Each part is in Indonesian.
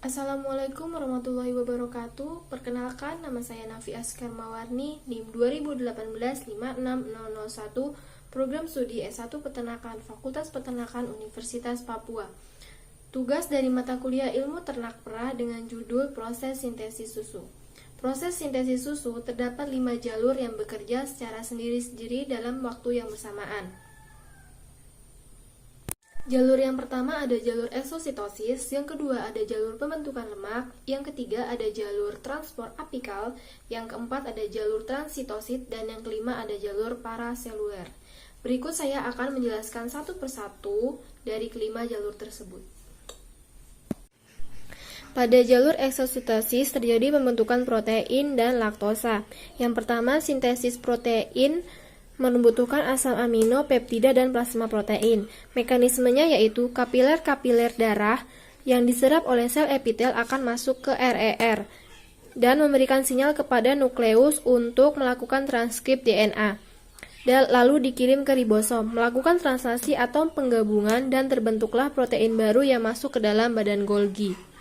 Assalamualaikum warahmatullahi wabarakatuh. Perkenalkan, nama saya Nafi Askar Mawarni, NIM 2018-56001, Program Studi S1 Peternakan, Fakultas Peternakan Universitas Papua. Tugas dari mata kuliah Ilmu Ternak Perah dengan judul Proses Sintesis Susu. Proses sintesis susu terdapat 5 jalur yang bekerja secara sendiri-sendiri dalam waktu yang bersamaan. Jalur yang pertama ada jalur eksositosis, yang kedua ada jalur pembentukan lemak, yang ketiga ada jalur transport apikal, yang keempat ada jalur transitosit, dan yang kelima ada jalur paraseluler. Berikut saya akan menjelaskan satu persatu dari kelima jalur tersebut. Pada jalur eksositosis terjadi pembentukan protein dan laktosa. Yang pertama, sintesis protein membutuhkan asam amino, peptida, dan plasma protein. Mekanismenya yaitu kapiler-kapiler darah yang diserap oleh sel epitel akan masuk ke RER dan memberikan sinyal kepada nukleus untuk melakukan transkrip DNA. Dan lalu dikirim ke ribosom, melakukan translasi atau penggabungan, dan terbentuklah protein baru yang masuk ke dalam badan Golgi.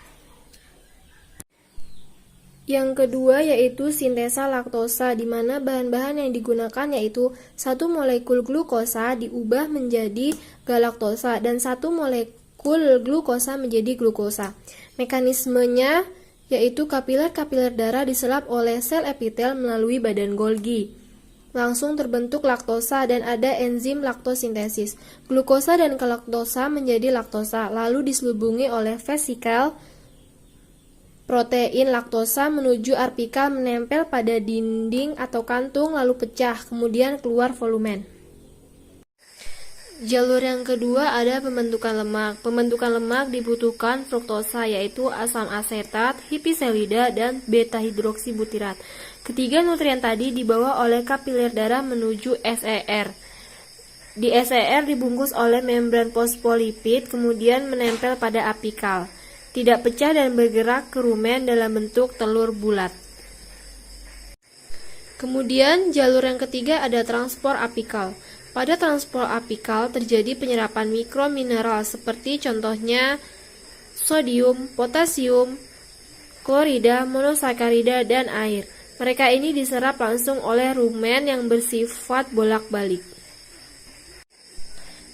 Yang kedua yaitu sintesa laktosa, di mana bahan-bahan yang digunakan yaitu satu molekul glukosa diubah menjadi galaktosa dan satu molekul glukosa menjadi glukosa. Mekanismenya yaitu kapiler-kapiler darah diserap oleh sel epitel melalui badan Golgi. Langsung terbentuk laktosa dan ada enzim laktosintesis. Glukosa dan galaktosa menjadi laktosa, lalu diselubungi oleh vesikel. Protein laktosa menuju apikal menempel pada dinding atau kantung lalu pecah, kemudian keluar volumen. Jalur yang kedua ada pembentukan lemak. Pembentukan lemak dibutuhkan fruktosa yaitu asam asetat, hipiselida, dan beta-hidroksibutirat. Ketiga nutrien tadi dibawa oleh kapiler darah menuju SER. Di SER dibungkus oleh membran fosfolipid kemudian menempel pada apikal. Tidak pecah dan bergerak ke rumen dalam bentuk telur bulat. Kemudian jalur yang ketiga ada transport apikal. Pada transport apikal terjadi penyerapan mikromineral seperti contohnya sodium, potasium, klorida, monosakarida, dan air. Mereka ini diserap langsung oleh rumen yang bersifat bolak-balik.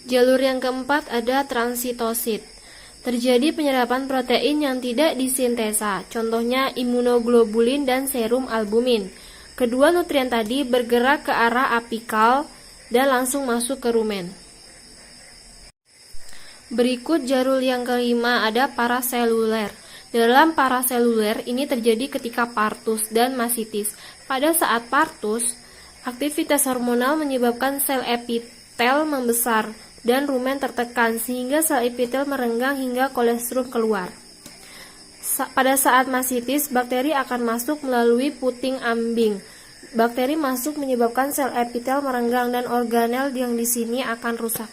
Jalur yang keempat ada transitosit. Terjadi penyerapan protein yang tidak disintesa, contohnya imunoglobulin dan serum albumin. Kedua nutrien tadi bergerak ke arah apikal dan langsung masuk ke rumen. Berikut jalur yang kelima ada paraseluler. Dalam paraseluler ini terjadi ketika partus dan masitis. Pada saat partus, aktivitas hormonal menyebabkan sel epitel membesar dan rumen tertekan sehingga sel epitel merenggang hingga kolostrum keluar. Pada saat masitis, bakteri akan masuk melalui puting ambing. Bakteri masuk menyebabkan sel epitel merenggang dan organel yang di sini akan rusak.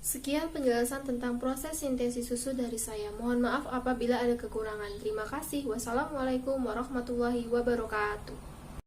Sekian penjelasan tentang proses sintesis susu dari saya. Mohon maaf apabila ada kekurangan. Terima kasih. Wassalamualaikum warahmatullahi wabarakatuh.